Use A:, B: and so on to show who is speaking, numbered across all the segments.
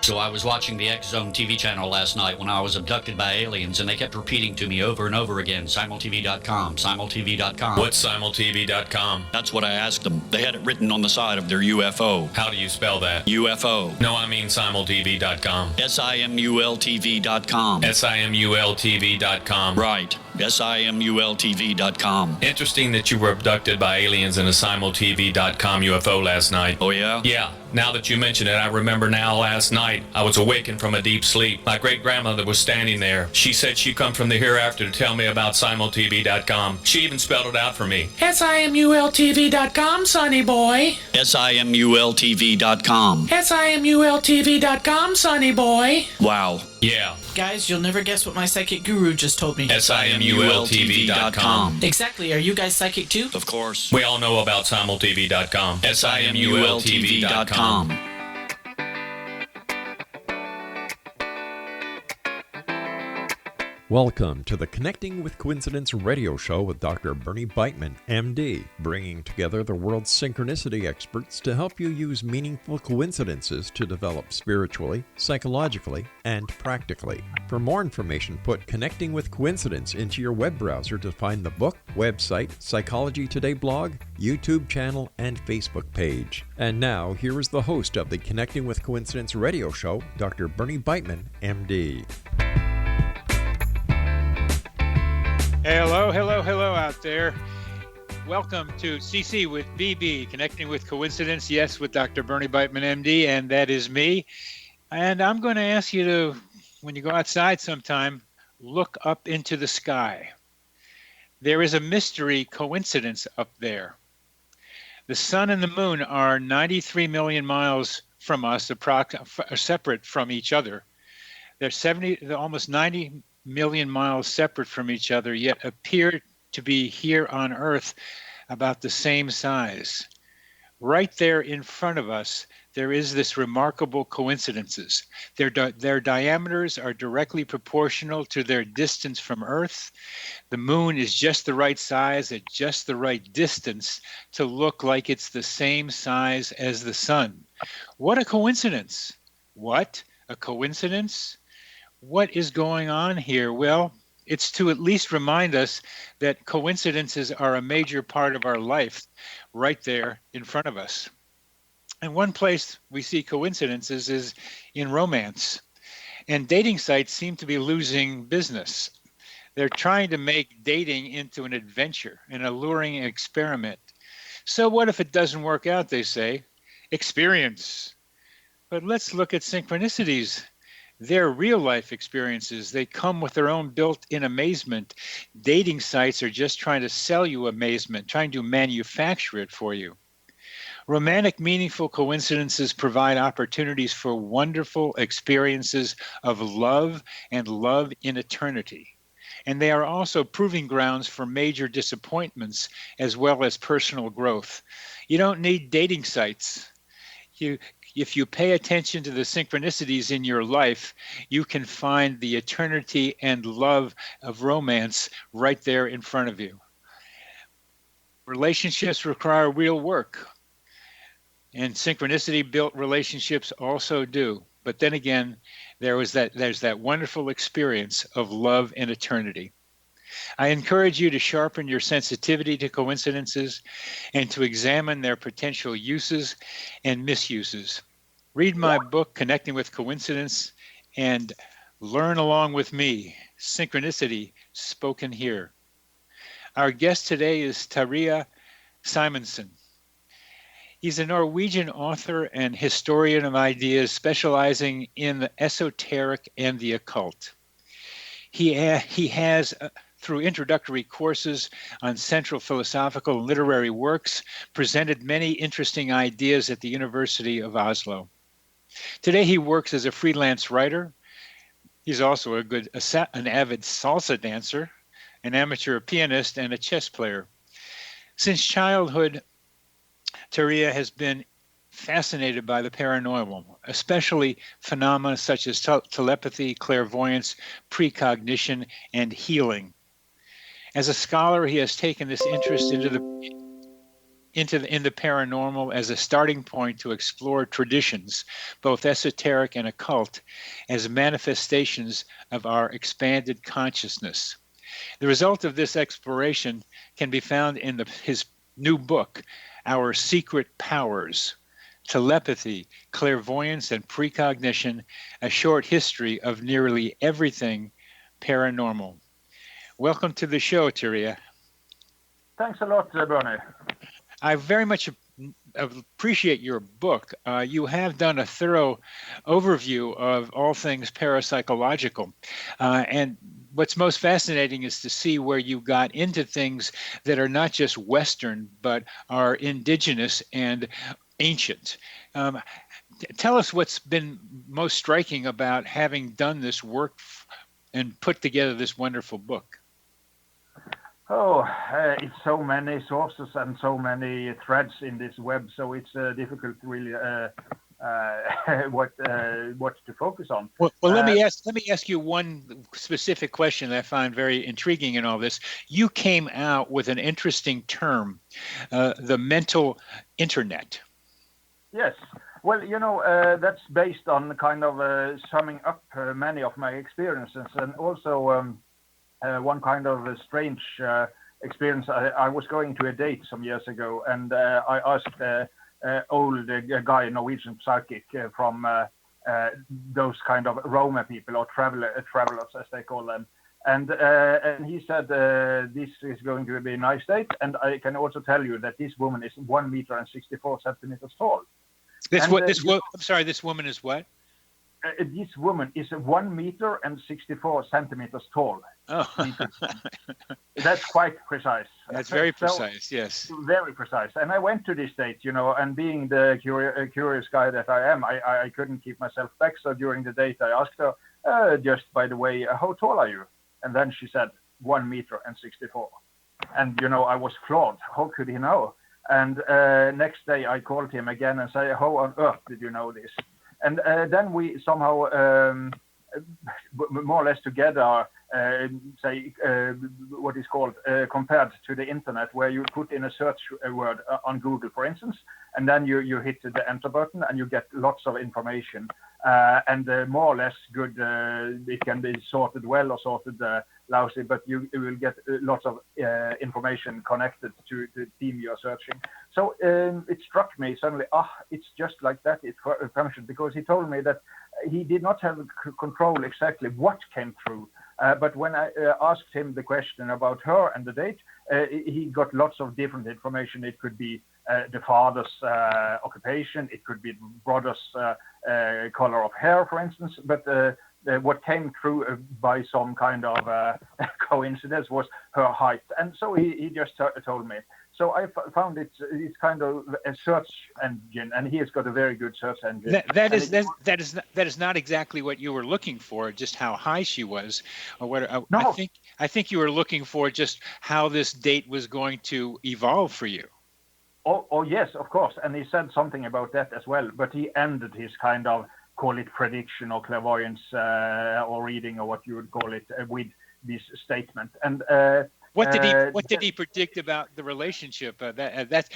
A: So I was watching the X Zone TV channel last night when I was abducted by aliens, and they kept repeating to me over and over again, simultv.com, simultv.com.
B: What's simultv.com?
A: That's what I asked them. They had it written on the side of their UFO.
B: How do you spell that?
A: UFO.
B: No, I mean simultv.com.
A: simultv.com.
B: simultv.com.
A: Right. simultv.com.
B: Interesting that you were abducted by aliens in a simultv.com UFO last night.
A: Oh, yeah?
B: Yeah. Now that you mention it, I remember now last night I was awakened from a deep sleep. My great-grandmother was standing there. She said she'd come from the hereafter to tell me about simultv.com. She even spelled it out for me. simultv.com, sonny boy.
A: simultv.com.
B: simultv.com, sonny boy.
A: Wow.
B: Yeah.
C: Guys, you'll never guess what my psychic guru just told me.
B: simultv.com.
C: Exactly. Are you guys psychic too?
A: Of course.
B: We all know about simultv.com. simultv.com.
D: Welcome to the Connecting with Coincidence radio show with Dr. Bernie Beitman, MD, bringing together the world's synchronicity experts to help you use meaningful coincidences to develop spiritually, psychologically, and practically. For more information, put Connecting with Coincidence into your web browser to find the book, website, Psychology Today blog, YouTube channel, and Facebook page. And now, here is the host of the Connecting with Coincidence radio show, Dr. Bernie Beitman, MD.
E: Hello out there. Welcome to CC with BB, Connecting with Coincidence, yes, with Dr. Bernie Beitman, MD, and that is me. And I'm going to ask you to, when you go outside sometime, look up into the sky. There is a mystery coincidence up there. The sun and the moon are 93 million miles from us, separate from each other. They're almost 90 million miles separate from each other, yet appear to be here on Earth about the same size. Right there in front of us, there is this remarkable coincidences. Their diameters are directly proportional to their distance from Earth. The moon is just the right size at just the right distance to look like it's the same size as the sun. What a coincidence! What a coincidence! What is going on here? Well, it's to at least remind us that coincidences are a major part of our life right there in front of us. And one place we see coincidences is in romance. And dating sites seem to be losing business. They're trying to make dating into an adventure, an alluring experiment. So what if it doesn't work out, they say? Experience. But let's look at synchronicities. They're real-life experiences. They come with their own built-in amazement. Dating sites are just trying to sell you amazement, trying to manufacture it for you. Romantic, meaningful coincidences provide opportunities for wonderful experiences of love and love in eternity. And they are also proving grounds for major disappointments as well as personal growth. You don't need dating sites. If you pay attention to the synchronicities in your life, you can find the eternity and love of romance right there in front of you. Relationships require real work, and synchronicity-built relationships also do. But then again, there's that wonderful experience of love and eternity. I encourage you to sharpen your sensitivity to coincidences and to examine their potential uses and misuses. Read my book, Connecting with Coincidence, and learn along with me, Synchronicity Spoken Here. Our guest today is Terje Simonsen. He's a Norwegian author and historian of ideas specializing in the esoteric and the occult. He has through introductory courses on central philosophical and literary works, presented many interesting ideas at the University of Oslo. Today he works as a freelance writer. He's also an avid salsa dancer, an amateur pianist, and a chess player. Since childhood, Terje has been fascinated by the paranormal, especially phenomena such as telepathy, clairvoyance, precognition, and healing. As a scholar, he has taken this interest into in the paranormal as a starting point to explore traditions, both esoteric and occult, as manifestations of our expanded consciousness. The result of this exploration can be found in his new book, Our Secret Powers: Telepathy, Clairvoyance, and Precognition, a short history of nearly everything paranormal. Welcome to the show, Terje.
F: Thanks a lot, Bernie.
E: I very much appreciate your book. You have done a thorough overview of all things parapsychological. And what's most fascinating is to see where you got into things that are not just Western, but are indigenous and ancient. Tell us what's been most striking about having done this work and put together this wonderful book.
F: It's so many sources and so many threads in this web, so it's difficult really what to focus on.
E: Well, let me ask you one specific question that I find very intriguing in all this. You came out with an interesting term, the mental internet.
F: Yes. Well, that's based on kind of summing up many of my experiences, and also one kind of a strange experience. I was going to a date some years ago, and I asked old guy, Norwegian psychic from those kind of Roma people, or travelers as they call them. And he said, this is going to be a nice date. And I can also tell you that this woman is 1 meter and 64 centimeters tall.
E: This woman is what?
F: This woman is 1 meter and 64 centimeters tall.
E: Oh.
F: That's quite precise.
E: That's very precise, yes.
F: Very precise. And I went to this date, and being the curious guy that I am, I couldn't keep myself back. So during the date, I asked her, just by the way, how tall are you? And then she said, 1 meter and 64. And, I was floored. How could he know? And next day I called him again and said, how on earth did you know this? And then we somehow, more or less together, what is called compared to the internet, where you put in a search word on Google, for instance, and then you hit the enter button and you get lots of information. And more or less good, it can be sorted well or sorted lousy, but you will get lots of information connected to the theme you're searching. So it struck me suddenly, it's just like that it functioned, because he told me that he did not have control exactly what came through. But when I asked him the question about her and the date, he got lots of different information. It could be the father's occupation, it could be the brother's color of hair, for instance. But what came through by some kind of coincidence was her height. And so he just told me. So I found it's kind of a search engine, and he has got a very good search engine.
E: That is not exactly what you were looking for, just how high she was, or what.
F: No.
E: I think you were looking for just how this date was going to evolve for you.
F: Oh yes, of course. And he said something about that as well. But he ended his kind of, call it prediction or clairvoyance or reading, or what you would call it, with this statement. And
E: what did he predict about the relationship?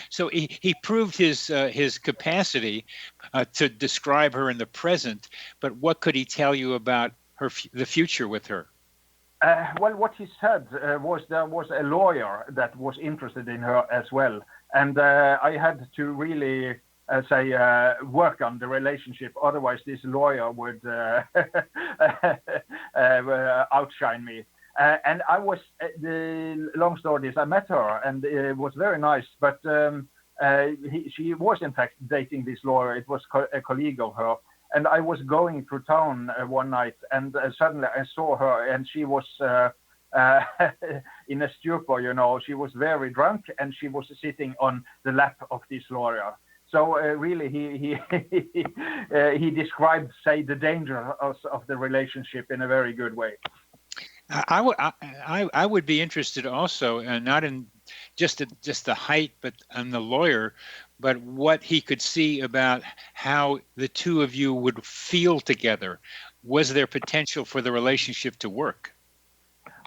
E: So he proved his capacity to describe her in the present. But what could he tell you about the future with her?
F: Well, what he said was there was a lawyer that was interested in her as well, and I had to really work on the relationship. Otherwise, this lawyer would outshine me. And I was, the long story is, I met her, and it was very nice. But she was in fact dating this lawyer. It was a colleague of her. And I was going through town one night, and suddenly I saw her, and she was in a stupor. She was very drunk, and she was sitting on the lap of this lawyer. So really, he described, the danger of the relationship in a very good way.
E: I would be interested also, not in just the height, but on the lawyer, but what he could see about how the two of you would feel together. Was there potential for the relationship to work?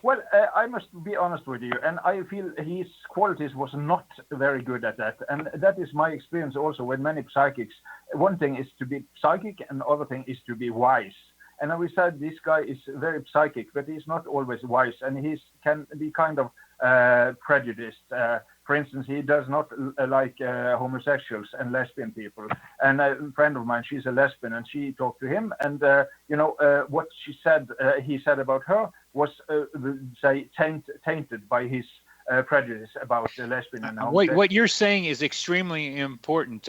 F: Well, I must be honest with you, and I feel his qualities was not very good at that. And that is my experience also with many psychics. One thing is to be psychic, and the other thing is to be wise. And we said this guy is very psychic, but he's not always wise, and he can be kind of prejudiced. For instance, he does not like homosexuals and lesbian people. And a friend of mine, she's a lesbian, and she talked to him, and what he said about her was, say, tainted by his prejudice about lesbian and homosexual.
E: What you're saying is extremely important,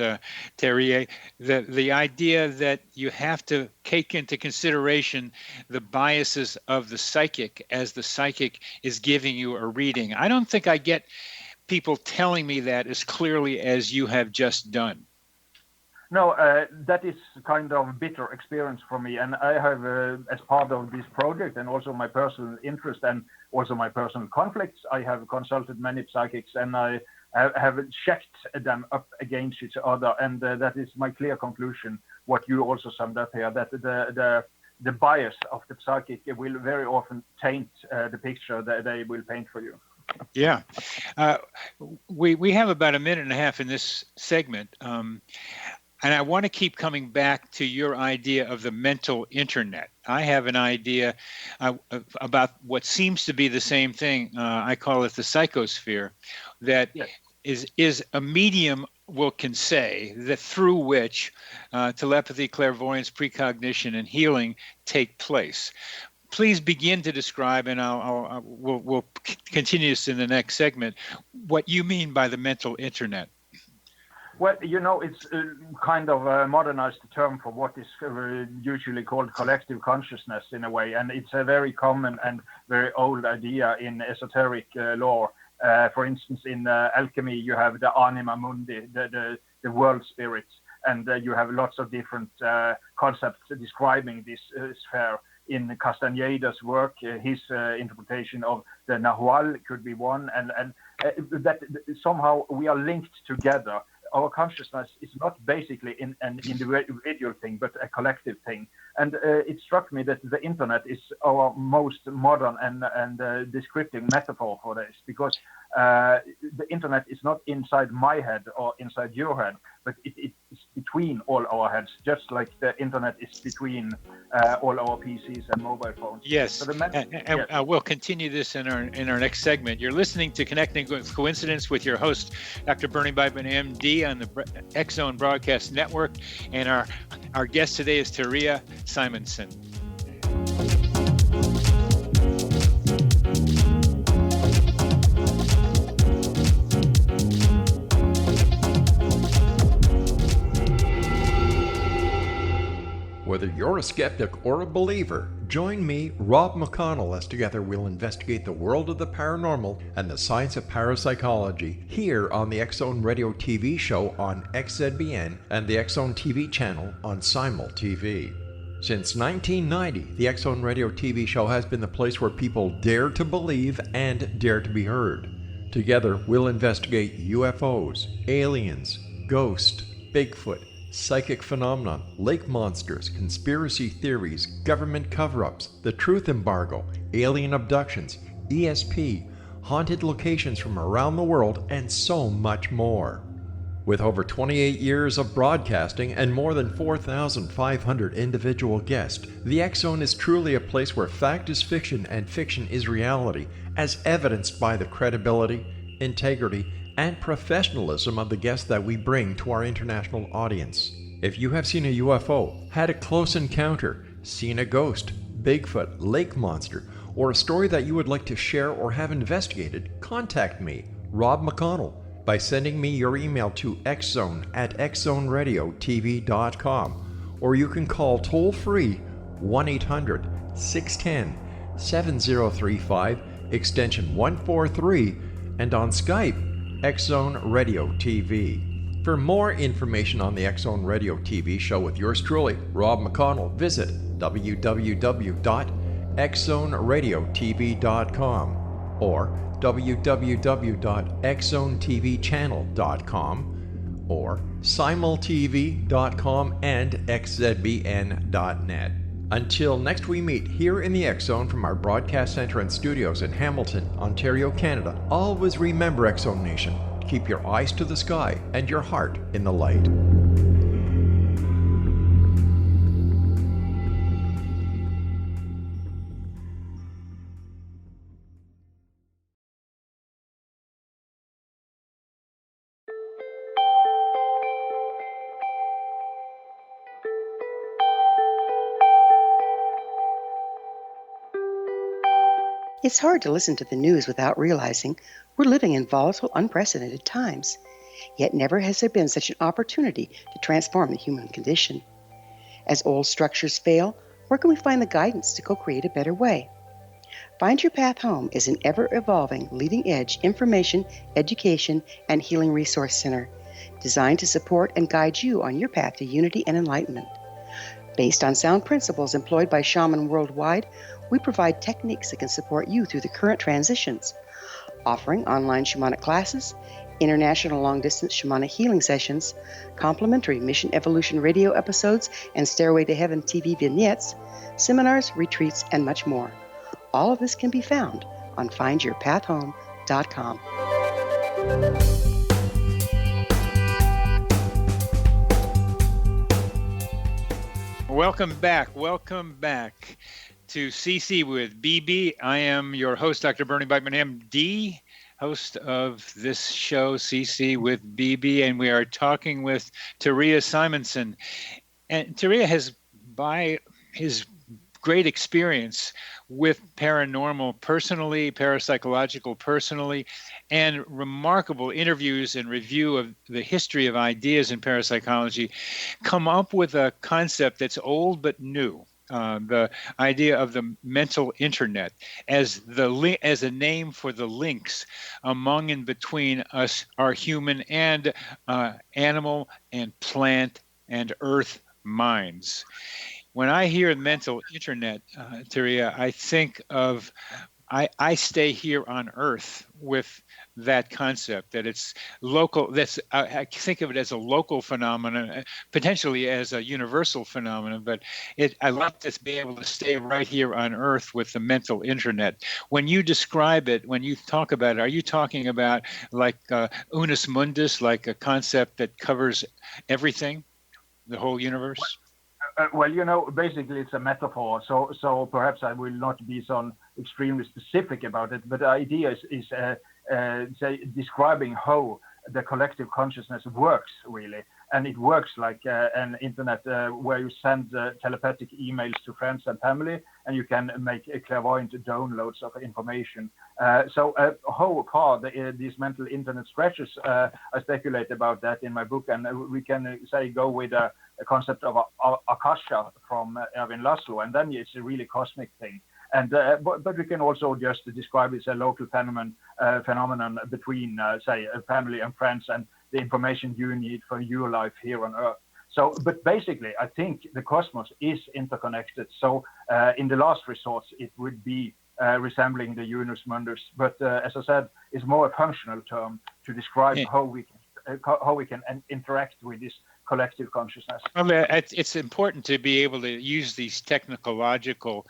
E: Terje. The idea that you have to take into consideration the biases of the psychic as the psychic is giving you a reading. I don't think I get people telling me that as clearly as you have just done.
F: No, that is kind of bitter experience for me, and I have, as part of this project, and also my personal interest and also my personal conflicts, I have consulted many psychics, and I have checked them up against each other, and that is my clear conclusion. What you also summed up here, that the bias of the psychic will very often taint the picture that they will paint for you.
E: Yeah. We have about a minute and a half in this segment. And I want to keep coming back to your idea of the mental internet. I have an idea about what seems to be the same thing. I call it the psychosphere, that is a medium can say that through which telepathy, clairvoyance, precognition, and healing take place. Please begin to describe, and we'll continue this in the next segment, what you mean by the mental internet.
F: Well, it's kind of a modernized term for what is usually called collective consciousness in a way, and it's a very common and very old idea in esoteric lore. For instance, in alchemy, you have the anima mundi, the world spirit, and you have lots of different concepts describing this sphere. In Castaneda's work, his interpretation of the Nahual could be one, and that somehow we are linked together. Our consciousness is not basically an individual thing, but a collective thing. And it struck me that the internet is our most modern and descriptive metaphor for this, because the internet is not inside my head or inside your head, but it's between all our heads, just like the internet is between all our PCs and mobile phones.
E: Yes,
F: so
E: we'll continue this in our next segment. You're listening to Connecting with Coincidence with your host, Dr. Bernie Beitman, MD, on the X-Zone Broadcast Network, and our guest today is Terje Simonsen.
D: Whether you're a skeptic or a believer, join me, Rob McConnell, as together we'll investigate the world of the paranormal and the science of parapsychology here on the X-Zone Radio TV show on XZBN and the X-Zone TV channel on Simul TV. Since 1990, the X-Zone Radio TV show has been the place where people dare to believe and dare to be heard. Together, we'll investigate UFOs, aliens, ghosts, Bigfoot, psychic phenomenon, lake monsters, conspiracy theories, government cover-ups, the truth embargo, alien abductions, ESP, haunted locations from around the world, and so much more. With over 28 years of broadcasting and more than 4,500 individual guests, the X-Zone is truly a place where fact is fiction and fiction is reality, as evidenced by the credibility, integrity, and professionalism of the guests that we bring to our international audience. If you have seen a UFO, had a close encounter, seen a ghost, Bigfoot, lake monster, or a story that you would like to share or have investigated, contact me, Rob McConnell, by sending me your email to xzone@xzoneradiotv.com, or you can call toll-free 1-800-610-7035, extension 143, and on Skype, X-Zone Radio TV. For more information on the X-Zone Radio TV show with yours truly, Rob McConnell, visit www.xzoneradiotv.com or www.xzonetvchannel.com or simultv.com and xzbn.net. Until next we meet here in the X Zone from our broadcast center and studios in Hamilton, Ontario, Canada, always remember, X Zone Nation, keep your eyes to the sky and your heart in the light.
G: It's hard to listen to the news without realizing we're living in volatile, unprecedented times. Yet never has there been such an opportunity to transform the human condition. As old structures fail, where can we find the guidance to co-create a better way? Find Your Path Home is an ever-evolving, leading-edge information, education, and healing resource center designed to support and guide you on your path to unity and enlightenment. Based on sound principles employed by shaman worldwide, we provide techniques that can support you through the current transitions, offering online shamanic classes, international long-distance shamanic healing sessions, complimentary Mission Evolution radio episodes and Stairway to Heaven TV vignettes, seminars, retreats, and much more. All of this can be found on findyourpathhome.com.
E: Welcome back to CC with BB. I am your host, Dr. Bernie Beitman, MD, host of this show, CC with BB, and we are talking with Terje Simonsen. And Terje has, by his great experience with paranormal personally, parapsychological personally, and remarkable interviews and review of the history of ideas in parapsychology, come up with a concept that's old but new. The idea of the mental internet as a name for the links among and between us, our human and animal and plant and earth minds. When I hear mental internet, Terje, I think of I stay here on Earth with that concept that it's local. I think of it as a local phenomenon, potentially as a universal phenomenon. But I like to be able to stay right here on Earth with the mental internet. When you describe it, when you talk about it, are you talking about like unus mundus, like a concept that covers everything, the whole universe?
F: Well, basically it's a metaphor, so perhaps I will not be so extremely specific about it, but the idea is describing how the collective consciousness works, really. And it works like an internet where you send telepathic emails to friends and family, and you can make clairvoyant downloads of information. So how far these mental internet stretches, I speculate about that in my book, and we can go with a concept of Akasha from Erwin Laszlo, and then it's a really cosmic thing. And but we can also just describe it as a local phenomenon between, say, a family and friends, and the information you need for your life here on Earth. So, but basically, I think the cosmos is interconnected. So, in the last resort, it would be resembling the unus mundus. But as I said, it's more a functional term to describe how we can interact with this collective consciousness.
E: Well, it's important to be able to use these technological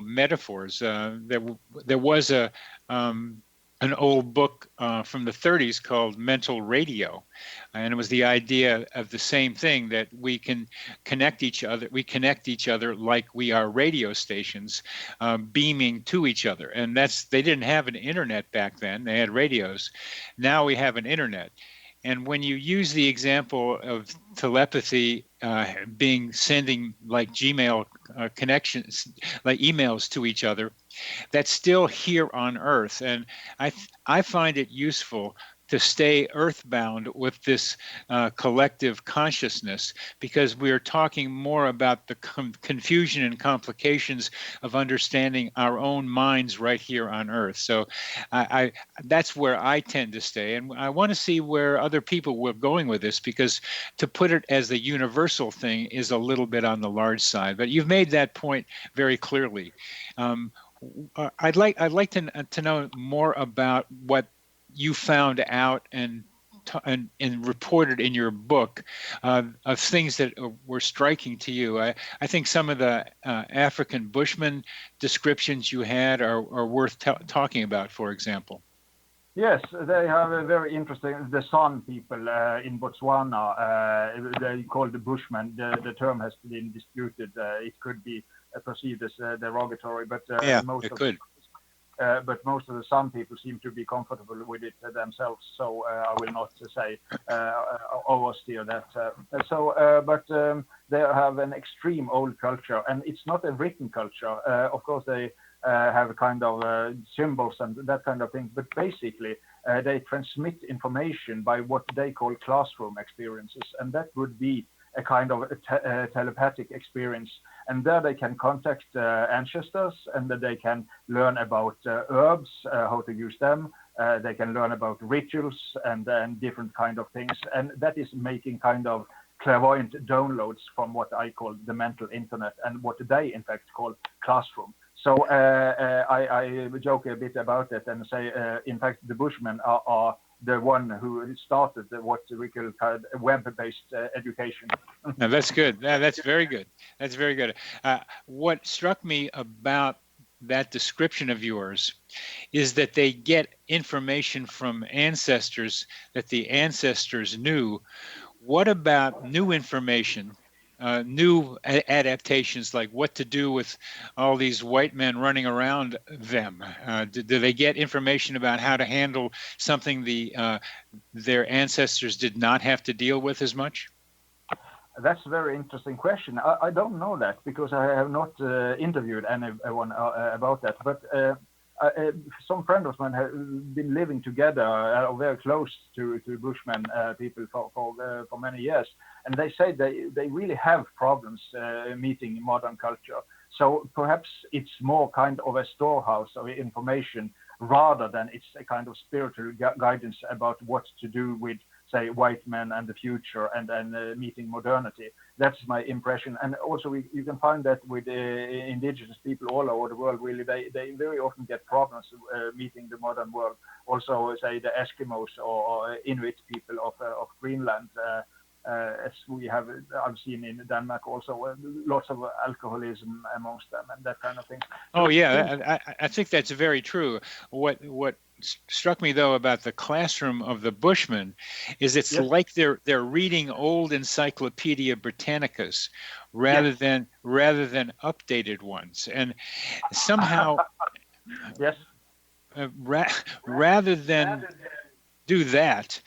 E: metaphors. There was an old book from the 30s called Mental Radio, and it was the idea of the same thing, that we can connect each other. We connect each other like we are radio stations, beaming to each other. And they didn't have an internet back then. They had radios. Now we have an internet. And when you use the example of telepathy sending like Gmail connections, like emails to each other, that's still here on Earth. And I find it useful to stay earthbound with this collective consciousness, because we are talking more about the confusion and complications of understanding our own minds right here on Earth. So that's where I tend to stay. And I want to see where other people were going with this, because to put it as the universal thing is a little bit on the large side. But you've made that point very clearly. I'd like to know more about what you found out and and reported in your book of things that were striking to you. I think some of the African Bushman descriptions you had are worth talking about, for example.
F: Yes, they have a very interesting, the San people in Botswana, they call the Bushmen. The term has been disputed. It could be perceived as derogatory, but most of the San people seem to be comfortable with it themselves. So I will not say oversteer that. But they have an extreme old culture, and it's not a written culture. Of course, they have a kind of symbols and that kind of thing, but basically they transmit information by what they call classroom experiences, and that would be a kind of telepathic experience. And there they can contact ancestors, and they can learn about herbs, how to use them. They can learn about rituals and different kind of things, and that is making kind of clairvoyant downloads from what I call the mental internet, and what they in fact call classroom. So I joke a bit about that and say, in fact, the Bushmen are the one who started what we call web-based education.
E: No, that's good. That's very good. That's very good. What struck me about that description of yours is that they get information from ancestors that the ancestors knew. What about new information? New adaptations, like what to do with all these white men running around them? Do they get information about how to handle something their ancestors did not have to deal with as much?
F: That's a very interesting question. I don't know that because I have not interviewed anyone about that. But some friends of mine have been living together, very close to Bushmen people for many years, and they say they really have problems meeting modern culture. So perhaps it's more kind of a storehouse of information rather than it's a kind of spiritual guidance about what to do with, say, white men and the future and meeting modernity. That's my impression. And also you can find that with indigenous people all over the world, really, they very often get problems meeting the modern world. Also, say, the Eskimos or Inuit people of Greenland, as I've seen in Denmark also, lots of alcoholism amongst them and that kind of thing.
E: Oh yeah, I think that's very true. What struck me though about the classroom of the Bushmen is it's like they're reading old Encyclopedia Britannicas rather than updated ones, and somehow rather than do that.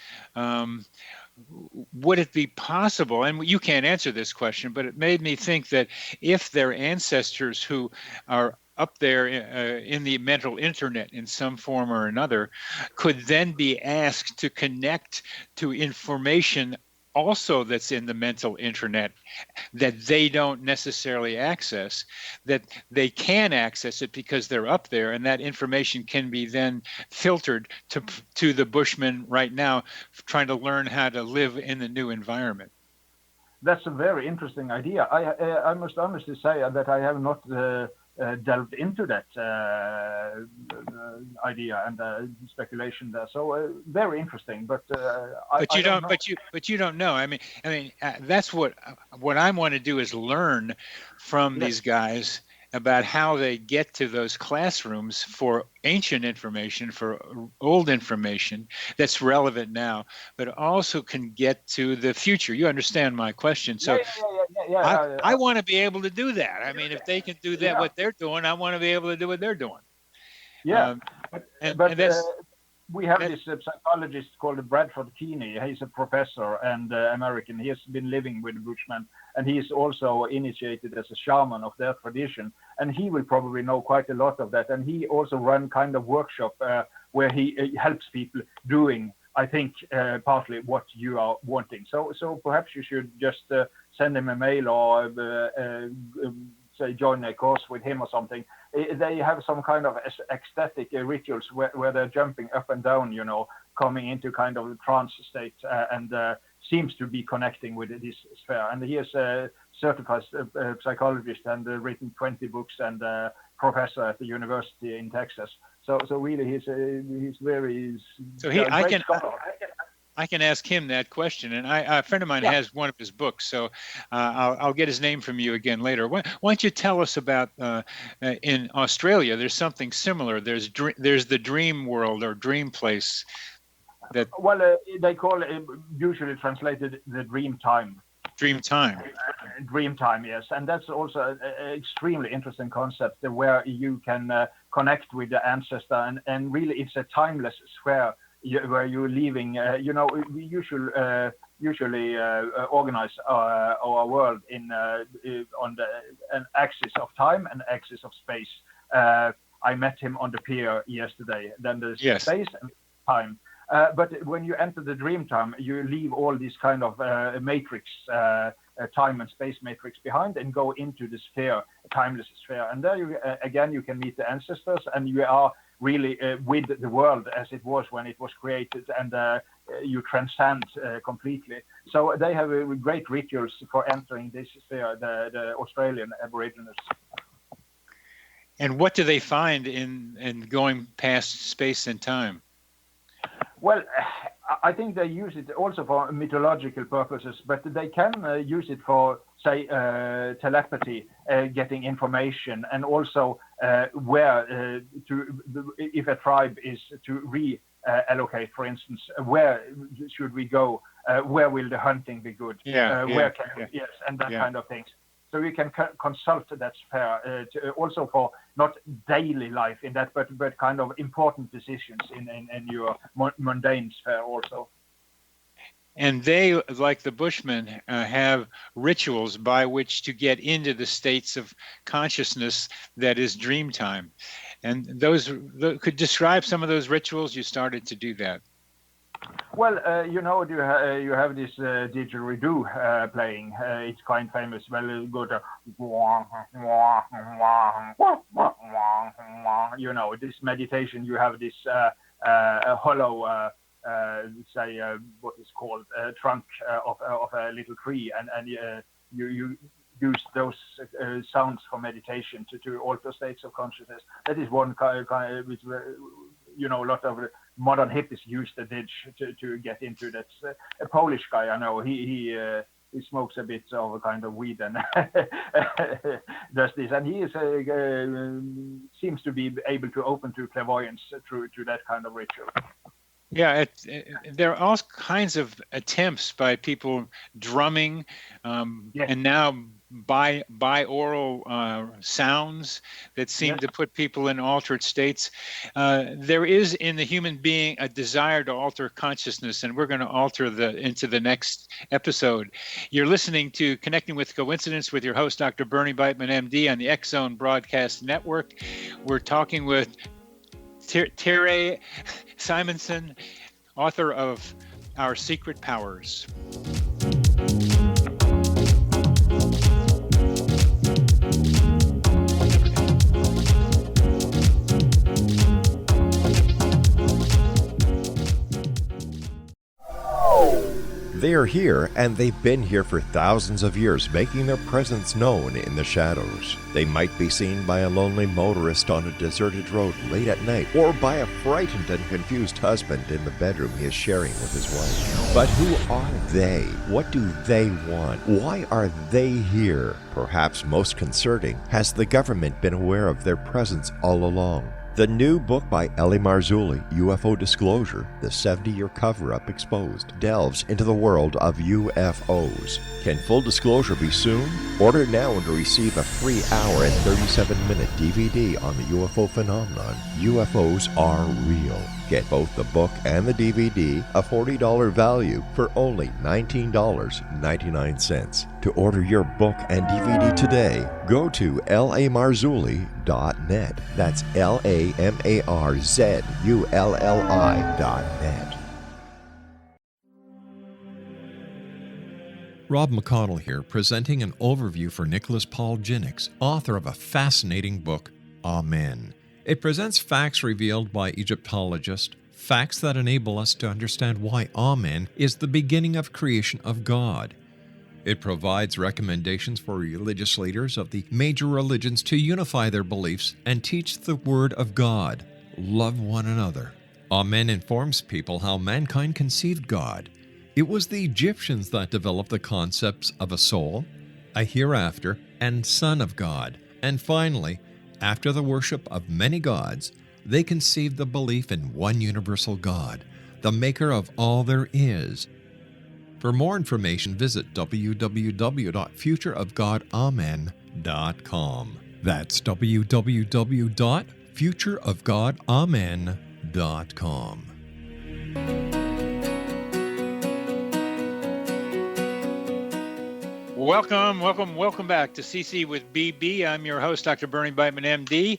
E: Would it be possible, and you can't answer this question, but it made me think that if their ancestors who are up there in the mental internet in some form or another could then be asked to connect to information also that's in the mental internet that they don't necessarily access, that they can access it because they're up there, and that information can be then filtered to the Bushmen right now trying to learn how to live in the new environment.
F: That's a very interesting idea. I must honestly say that I have not delved into that idea and speculation there. So very interesting, but you
E: don't know. I mean, that's what I want to do is learn from these guys about how they get to those classrooms for ancient information, for old information that's relevant now, but also can get to the future. You understand my question. So I want to be able to do that. I mean, if they can do that, what they're doing, I want to be able to do what they're doing.
F: Yeah. We have this psychologist called Bradford Keeney. He's a professor and American. He has been living with the Bushmen, and he is also initiated as a shaman of their tradition. And he will probably know quite a lot of that. And he also run kind of workshop where he helps people doing, I think, partly what you are wanting. So perhaps you should just send him a mail or say join a course with him or something. They have some kind of ecstatic rituals where they're jumping up and down, you know, coming into kind of a trance state and seems to be connecting with this sphere. And he is a certified psychologist and written 20 books and professor at the university in Texas. So really he's very. So
E: I can ask him that question. And a friend of mine has one of his books, so I'll get his name from you again later. Why don't you tell us about in Australia? There's something similar. There's the dream world or dream place.
F: They call it, usually translated, the dream time.
E: Dream time.
F: Dream time, yes, and that's also an extremely interesting concept where you can connect with the ancestor, and really it's a timeless sphere where you're leaving. We usually organize our world on an axis of time and axis of space. I met him on the pier yesterday. Then there's space and time. But when you enter the dream time, you leave all these kind of matrix, time and space matrix behind, and go into the sphere, timeless sphere. And there you can meet the ancestors, and you are really with the world as it was when it was created, and you transcend completely. So they have great rituals for entering this sphere, the Australian Aborigines.
E: And what do they find in going past space and time?
F: Well, I think they use it also for mythological purposes, but they can use it for, say, telepathy, getting information, and also where if a tribe is to reallocate, for instance, where should we go? Where will the hunting be good? Where can yes, and that kind of things. So you can consult that sphere also for not daily life in that, but kind of important decisions in your mundane sphere also.
E: And they, like the Bushmen, have rituals by which to get into the states of consciousness that is dream time. And those could describe some of those rituals. You started to do that.
F: Well, you have this didgeridoo playing. It's quite famous. Well, good. This meditation. You have this hollow, say, what is called trunk of a little tree, and you use those sounds for meditation to alter states of consciousness. That is one kind which, a lot of modern hippies use the didge to get into. That's a Polish guy I know. He smokes a bit of a kind of weed and does this, and he is seems to be able to open to clairvoyance through that kind of ritual.
E: Yeah, there are all kinds of attempts by people drumming, and now binaural sounds that seem to put people in altered states. There is in the human being a desire to alter consciousness, and we're going to alter into the next episode. You're listening to Connecting with Coincidence with your host, Dr. Bernie Beitman, MD, on the X Zone Broadcast Network. We're talking with Terje Simonsen, author of Our Secret Powers.
D: They are here, and they've been here for thousands of years, making their presence known in the shadows. They might be seen by a lonely motorist on a deserted road late at night, or by a frightened and confused husband in the bedroom he is sharing with his wife. But who are they? What do they want? Why are they here? Perhaps most concerning, has the government been aware of their presence all along? The new book by Eli Marzulli, UFO Disclosure, the 70-year cover-up exposed, delves into the world of UFOs. Can full disclosure be soon? Order now and receive a free hour and 37-minute DVD on the UFO phenomenon. UFOs are real. Get both the book and the DVD, a $40 value, for only $19.99. To order your book and DVD today, go to lamarzulli.net. That's LAMARZULLI.net. Rob McConnell here, presenting an overview for Nicholas Paul Jennings, author of a fascinating book, Amen. It presents facts revealed by Egyptologists, facts that enable us to understand why Amen is the beginning of creation of God. It provides recommendations for religious leaders of the major religions to unify their beliefs and teach the Word of God. Love one another. Amen informs people how mankind conceived God. It was the Egyptians that developed the concepts of a soul, a hereafter, and Son of God. And finally, after the worship of many gods, they conceived the belief in one universal God, the maker of all there is. For more information, visit www.futureofgodamen.com. That's www.futureofgodamen.com.
E: Welcome back to CC with BB. I'm your host, Dr. Bernie Beitman, MD,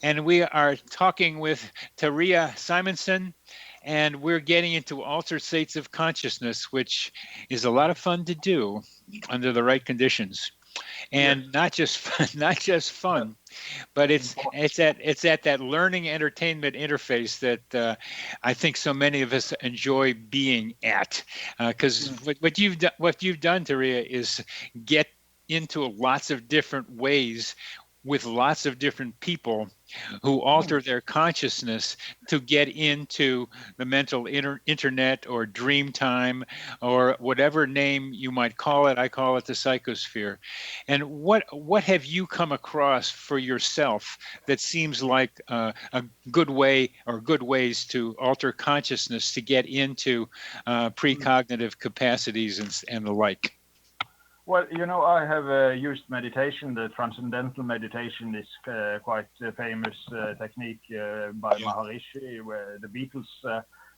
E: and we are talking with Terje Simonsen, and we're getting into altered states of consciousness, which is a lot of fun to do under the right conditions, and not just fun, but it's at that learning entertainment interface that I think so many of us enjoy being at, because what you've done, Terje, is get into lots of different ways with lots of different people who alter their consciousness to get into the mental internet or dream time or whatever name you might call it. I call it the psychosphere. And what have you come across for yourself that seems like a good way or good ways to alter consciousness to get into precognitive capacities and the like?
F: Well, I have used meditation. The transcendental meditation is quite a famous technique by Maharishi, where the Beatles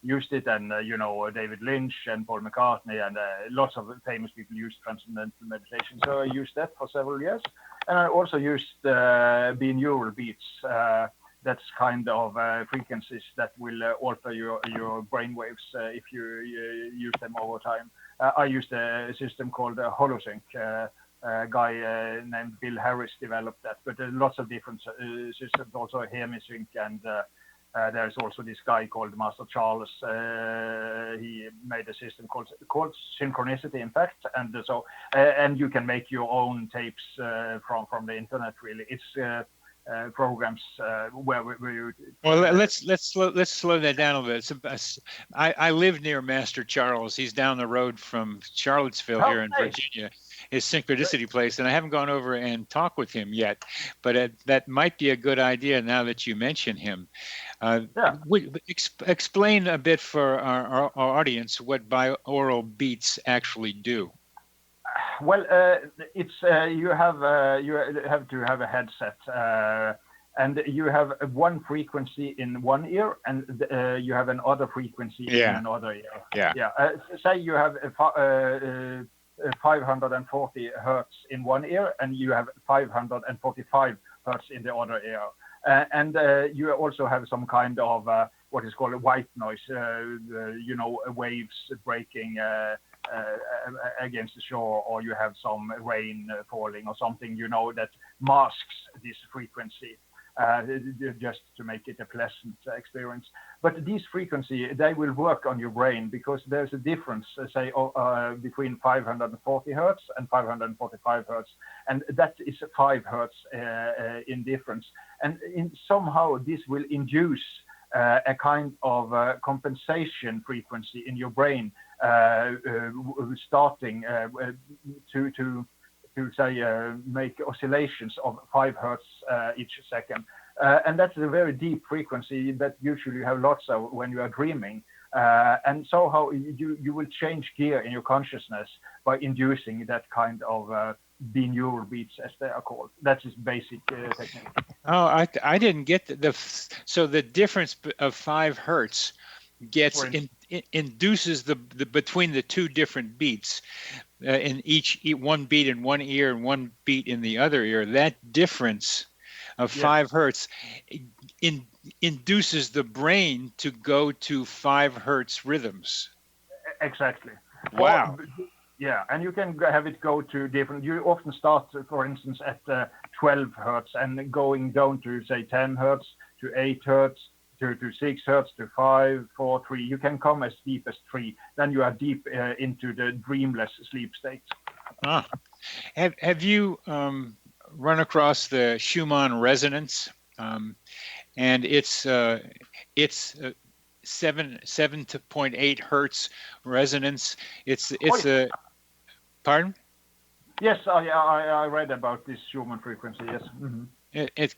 F: used it, and David Lynch and Paul McCartney and lots of famous people used transcendental meditation. So I used that for several years, and I also used binaural beats. That's kind of frequencies that will alter your brain waves if you use them over time. I used a system called Holosync. A guy named Bill Harris developed that, but there are lots of different systems, also Hemisync, and there's also this guy called Master Charles. He made a system called Synchronicity, in fact, and so and you can make your own tapes from the internet. Really, it's programs where you.
E: Well, let's slow that down a little bit. I live near Master Charles. He's down the road from Charlottesville here in Virginia, his Synchronicity place, and I haven't gone over and talked with him yet. But that might be a good idea now that you mention him. Explain a bit for our audience what binaural beats actually do.
F: Well, it's you have to have a headset, and you have one frequency in one ear, and you have another frequency in another ear. Say you have 540 hertz in one ear, and you have 545 hertz in the other ear, and you also have some kind of what is called a white noise, waves breaking. Against the shore, or you have some rain falling or something, that masks this frequency, just to make it a pleasant experience. But these frequencies, they will work on your brain because there's a difference, say, between 540 hertz and 545 hertz, and that is 5 hertz in difference. And somehow this will induce a kind of compensation frequency in your brain, starting to say make oscillations of 5 hertz each second, and that's a very deep frequency that usually you have lots of when you are dreaming. And so how you will change gear in your consciousness by inducing that kind of binaural beats, as they are called. That's his basic technique.
E: Oh, I didn't get so the difference of 5 hertz gets induces the between the two different beats in each one beat in one ear and one beat in the other ear. That difference of 5 hertz induces the brain to go to 5 hertz rhythms.
F: Exactly.
E: Wow.
F: Yeah, and you can have it go to different. You often start, for instance, at 12 hertz and going down to say 10 hertz to 8 hertz to 6 hertz to 5, 4, 3. You can come as deep as 3. Then you are deep into the dreamless sleep state.
E: Have you run across the Schumann resonance? And it's 7.8 hertz resonance. It's
F: Oh,
E: a pardon.
F: yes, I read about this Schumann frequency. Yes. Mm-hmm.
E: It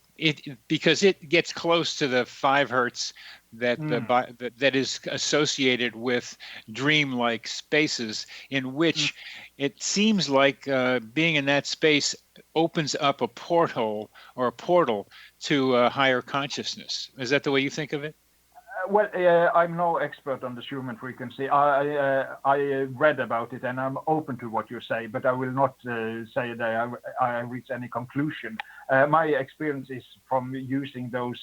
E: because it gets close to the 5 hertz that is associated with dream-like spaces, in which it seems like being in that space opens up a porthole or a portal to a higher consciousness. Is that the way you think of it?
F: Well, I'm no expert on the Schumann frequency. I read about it, and I'm open to what you say, but I will not say that I reach any conclusion. My experience is from using those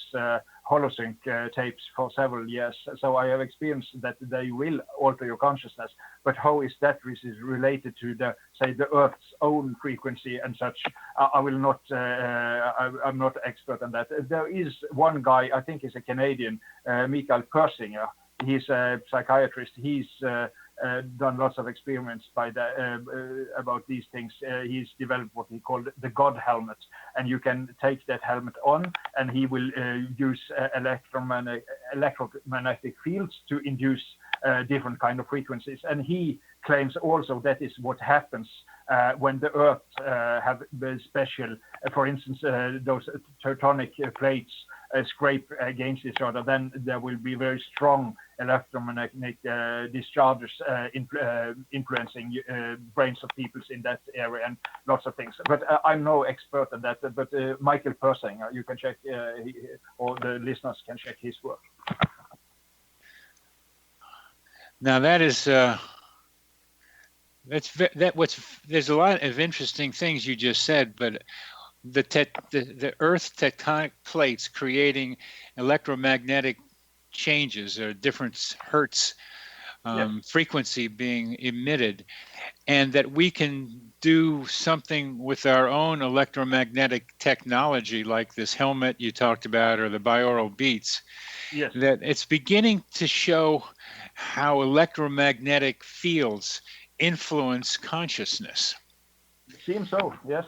F: holosync tapes for several years, so I have experienced that they will alter your consciousness. But how is that related to the Earth's own frequency and such? I will not. I'm not expert on that. There is one guy, I think he's a Canadian, Michael Persinger. He's a psychiatrist. He's done lots of experiments about these things. He's developed what he called the God helmet, and you can take that helmet on, and he will use electromagnetic fields to induce different kind of frequencies. And he claims also that is what happens when the Earth have special, for instance, those tectonic plates scrape against each other, then there will be very strong electromagnetic discharges influencing brains of people in that area and lots of things. But I'm no expert on that. But Michael Persinger, you can check, or the listeners can check his work.
E: Now that is there's a lot of interesting things you just said, but the Earth tectonic plates creating electromagnetic changes or different hertz frequency being emitted, and that we can do something with our own electromagnetic technology, like this helmet you talked about or the binaural beats.
F: Yes.
E: That it's beginning to show how electromagnetic fields influence consciousness.
F: It seems so, yes.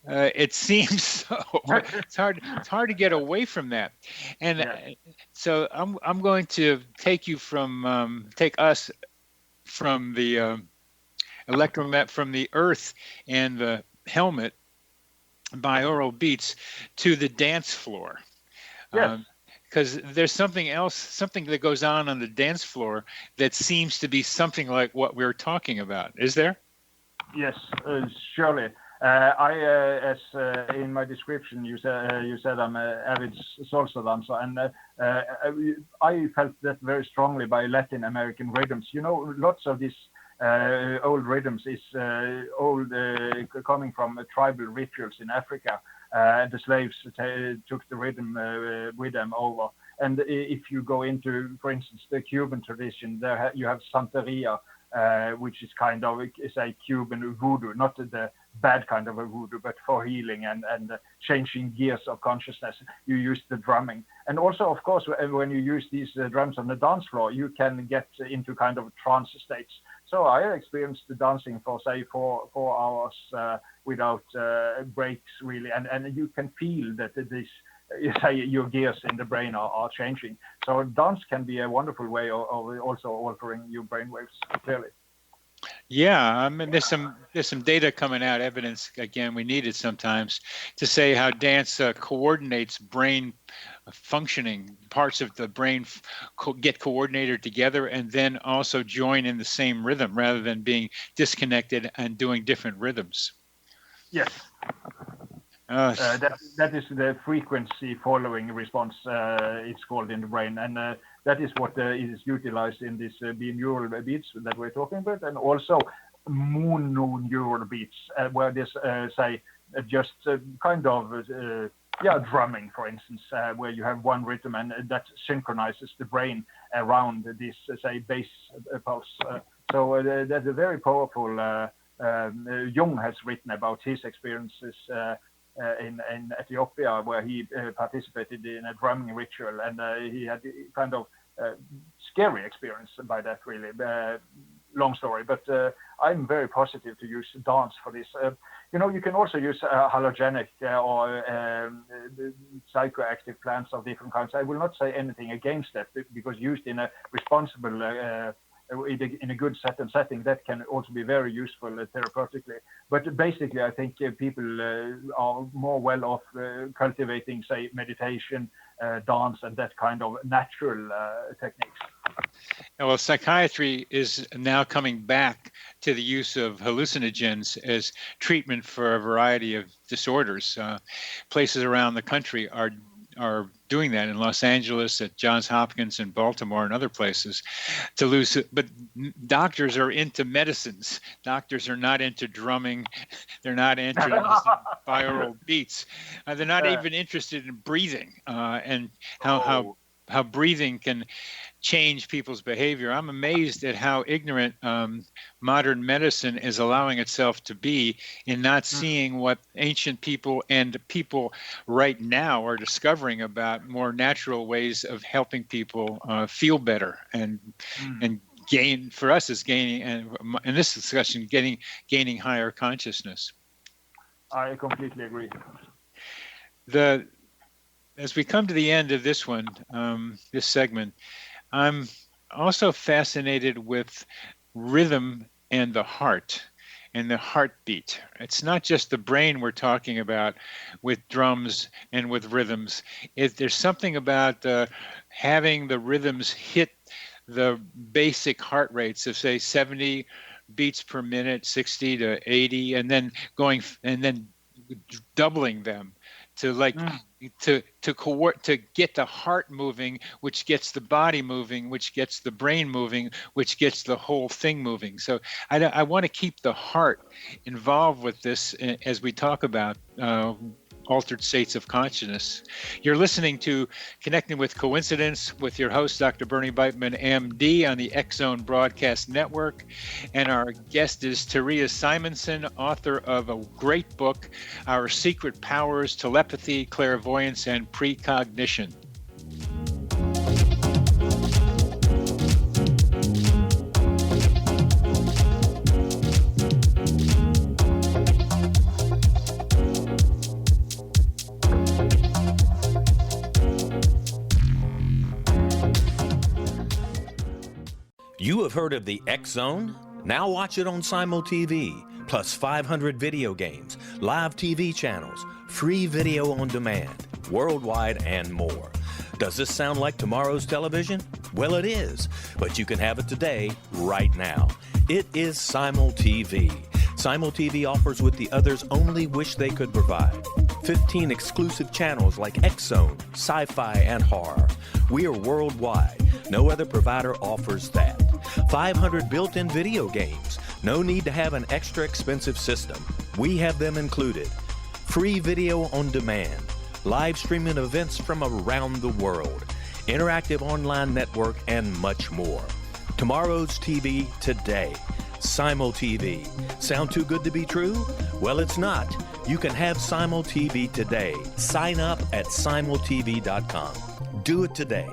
E: It seems so. It's hard to get away from that. And so I'm going to take us from the from the Earth and the helmet binaural beats to the dance floor.
F: Yes.
E: Because there's something that goes on the dance floor that seems to be something like what we're talking about. Is there?
F: Yes, surely. As in my description, you said I'm an avid salsa dancer, and I felt that very strongly by Latin American rhythms. You know, lots of these old rhythms is coming from tribal rituals in Africa. The slaves took the rhythm with them over. And if you go into, for instance, the Cuban tradition, there you have Santeria, which is kind of say Cuban voodoo, not the bad kind of a voodoo, but for healing and changing gears of consciousness. You use the drumming, and also, of course, when you use these drums on the dance floor, you can get into kind of trance states. So I experienced the dancing for say 4 hours without breaks really, and you can feel that this. You say your gears in the brain are changing. So dance can be a wonderful way of also altering your brain waves, clearly.
E: Yeah, I mean, there's some data coming out, evidence again we need it sometimes, to say how dance coordinates brain functioning. Parts of the brain get coordinated together and then also join in the same rhythm rather than being disconnected and doing different rhythms.
F: Yes. That is the frequency following response, it's called in the brain, and that is what is utilized in this binaural beats that we're talking about, and also mononeural beats, where this just kind of drumming, for instance, where you have one rhythm and that synchronizes the brain around this bass pulse. So that's a very powerful. Jung has written about his experiences in Ethiopia, where he participated in a drumming ritual, and he had kind of scary experience by that, really. long story, but I'm very positive to use dance for this. You can also use halogenic or psychoactive plants of different kinds. I will not say anything against that, because used in a responsible, in a good setting, that can also be very useful therapeutically. But basically, I think people are more well off cultivating, say, meditation, dance, and that kind of natural techniques.
E: Well, psychiatry is now coming back to the use of hallucinogens as treatment for a variety of disorders. Places around the country are doing that, in Los Angeles, at Johns Hopkins, in Baltimore, and other places, to lose it. But doctors are into medicines. Doctors are not into drumming. They're not into binaural beats. They're not even interested in breathing and how breathing can change people's behavior. I'm amazed at how ignorant modern medicine is allowing itself to be in not seeing what ancient people and people right now are discovering about more natural ways of helping people feel better and gain, for us, is gaining, and in this discussion, gaining higher consciousness.
F: I completely agree.
E: As we come to the end of this one, this segment, I'm also fascinated with rhythm and the heart and the heartbeat. It's not just the brain we're talking about with drums and with rhythms. There's something about having the rhythms hit the basic heart rates of, say, 70 beats per minute, 60 to 80, and then doubling them to to get the heart moving, which gets the body moving, which gets the brain moving, which gets the whole thing moving. So I want to keep the heart involved with this as we talk about altered states of consciousness. You're listening to Connecting with Coincidence with your host, Dr. Bernie Beitman, MD, on the X-Zone Broadcast Network. And our guest is Terje Simonsen, author of a great book, Our Secret Powers, Telepathy, Clairvoyance, and Precognition.
H: You have heard of the X-Zone? Now watch it on Simul TV, plus 500 video games, live TV channels, free video on demand, worldwide, and more. Does this sound like tomorrow's television? Well, it is, but you can have it today, right now. It is Simul TV. Simul TV offers what the others only wish they could provide. 15 exclusive channels like X-Zone, sci-fi, and horror. We are worldwide. No other provider offers that. 500 built-in video games. No need to have an extra expensive system. We have them included. Free video on demand. Live streaming events from around the world. Interactive online network, and much more. Tomorrow's TV today. Simul TV. Sound too good to be true? Well, it's not. You can have Simul TV today. Sign up at simultv.com. Do it today.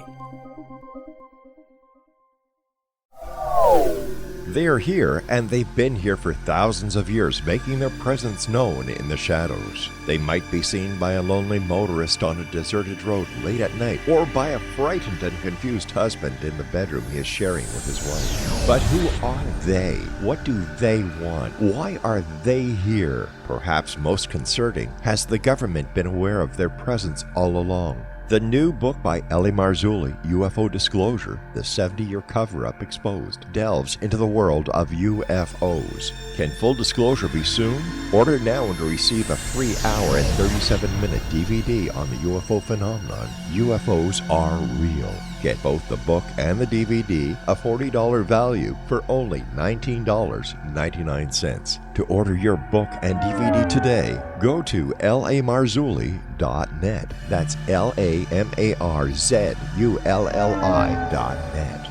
D: They are here, and they've been here for thousands of years, making their presence known in the shadows. They might be seen by a lonely motorist on a deserted road late at night, or by a frightened and confused husband in the bedroom he is sharing with his wife. But who are they? What do they want? Why are they here? Perhaps most concerning, has the government been aware of their presence all along? The new book by Eli Marzulli, UFO Disclosure, the 70-year cover-up exposed, delves into the world of UFOs. Can full disclosure be soon? Order now and receive a free hour and 37-minute DVD on the UFO phenomenon. UFOs are real. Get both the book and the DVD, a $40 value, for only $19.99. To order your book and DVD today, go to lamarzulli.net. That's LAMARZULLI.net.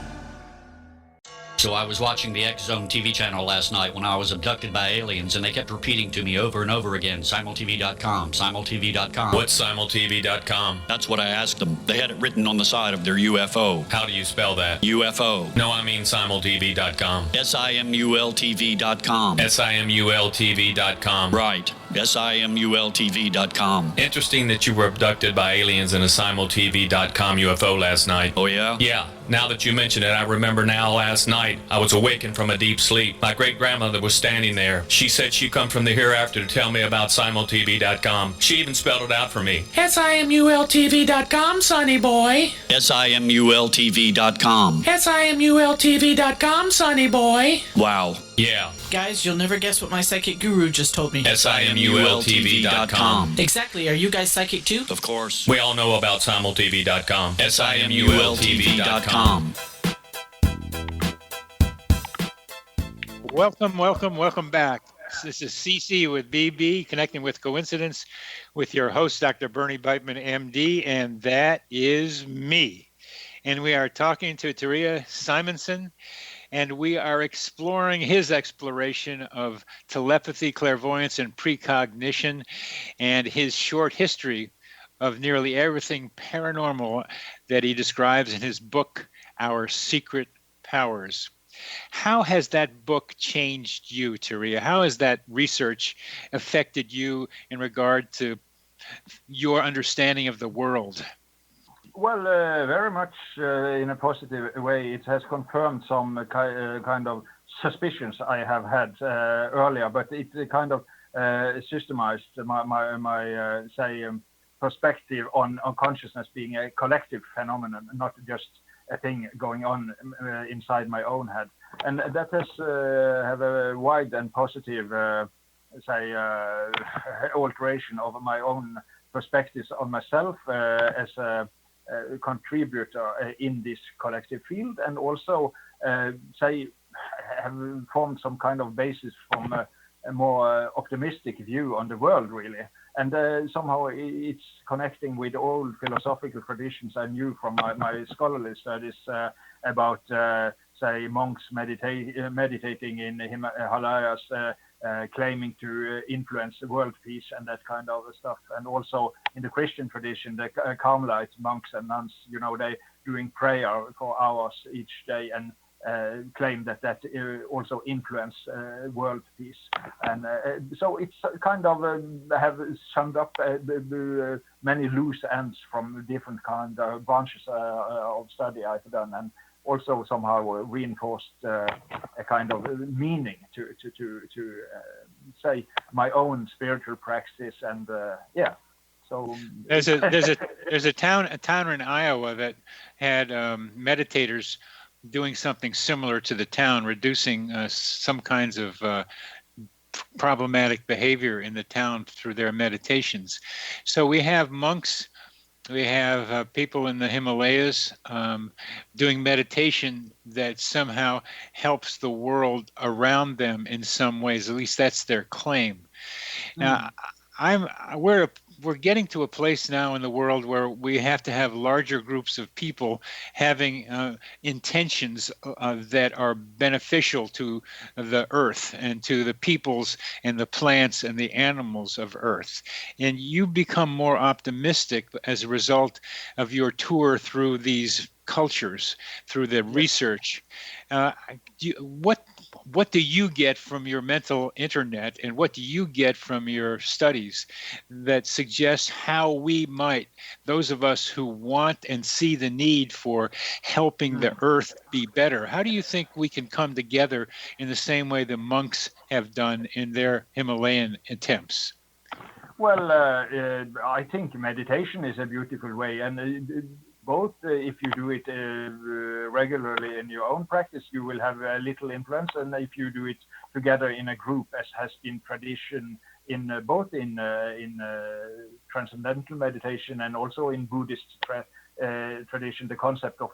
A: So I was watching the X Zone TV channel last night when I was abducted by aliens, and they kept repeating to me over and over again, simultv.com, simultv.com.
B: What's simultv.com?
A: That's what I asked them. They had it written on the side of their UFO.
B: How do you spell that?
A: UFO.
B: No, I mean simultv.com.
A: simultv.com.
B: simultv.com.
A: Right. simultv.com.
B: Interesting that you were abducted by aliens in a simultv.com UFO last night.
A: Oh, yeah?
B: Yeah. Now that you mention it, I remember now last night I was awakened from a deep sleep. My great-grandmother was standing there. She said she'd come from the hereafter to tell me about simultv.com. She even spelled it out for me.
C: simultv.com, sonny boy.
A: simultv.com.
C: simultv.com, sonny boy.
A: Wow.
B: Yeah.
C: Guys, you'll never guess what my psychic guru just told me.
B: simultv.com.
C: Exactly. Are you guys psychic too?
A: Of course.
B: We all know about simultv.com. simultv.com.
E: Welcome back. This is CC with BB, Connecting with Coincidence, with your host, Dr. Bernie Beitman, MD, and that is me. And we are talking to Terje Simonsen, and we are exploring his exploration of telepathy, clairvoyance, and precognition, and his short history of nearly everything paranormal that he describes in his book, Our Secret Powers. How has that book changed you, Terje? How has that research affected you in regard to your understanding of the world?
F: Well, very much in a positive way. It has confirmed some kind of suspicions I have had earlier, but it kind of systemized my perspective on consciousness being a collective phenomenon, not just a thing going on inside my own head. And that has have a wide and positive alteration of my own perspectives on myself as a contributor in this collective field, and also have formed some kind of basis from a more optimistic view on the world, really. And somehow it's connecting with old philosophical traditions I knew from my scholarly studies about, monks meditating in Himalayas, claiming to influence world peace and that kind of stuff. And also in the Christian tradition, the Carmelite monks and nuns, they doing prayer for hours each day and claim that also influence world peace. And so it's kind of have summed up many loose ends from different kind of branches of study I've done, and also somehow reinforced a kind of meaning to say my own spiritual practice. And so
E: there's a town in Iowa that had meditators doing something similar to the town, reducing some kinds of problematic behavior in the town through their meditations. So we have monks, we have people in the Himalayas doing meditation that somehow helps the world around them in some ways. At least that's their claim. Now, we're getting to a place now in the world where we have to have larger groups of people having intentions that are beneficial to the earth and to the peoples and the plants and the animals of earth. And you become more optimistic as a result of your tour through these cultures, through the research. What do you get from your mental internet, and what do you get from your studies that suggest how we might, those of us who want and see the need for helping the earth be better, how do you think we can come together in the same way the monks have done in their Himalayan attempts?
F: Well, I think meditation is a beautiful way, and both if you do it regularly in your own practice, you will have a little influence, and if you do it together in a group, as has been tradition in both in transcendental meditation and also in Buddhist tradition, the concept of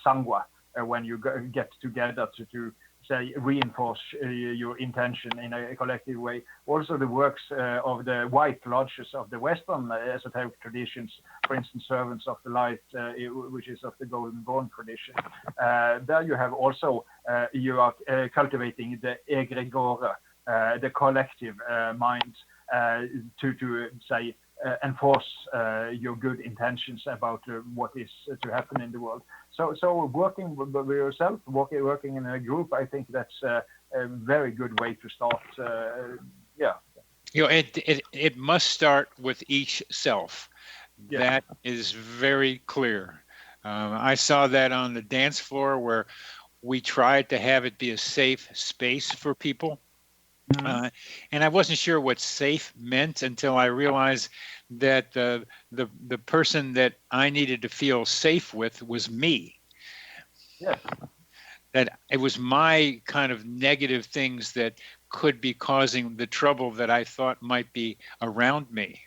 F: sangha, when you get together to say, reinforce your intention in a collective way. Also, the works of the white lodges of the Western esoteric traditions, for instance, Servants of the Light, which is of the Golden Dawn tradition. There you have also, you are cultivating the egregore, the collective mind, to say, enforce your good intentions about what is to happen in the world. So working with yourself, working in a group, I think that's a very good way to start.
E: It must start with each self.
F: Yeah.
E: That is very clear. I saw that on the dance floor where we tried to have it be a safe space for people.
F: Mm-hmm.
E: And I wasn't sure what safe meant until I realized that the person that I needed to feel safe with was me.
F: Yes.
E: That it was my kind of negative things that could be causing the trouble that I thought might be around me.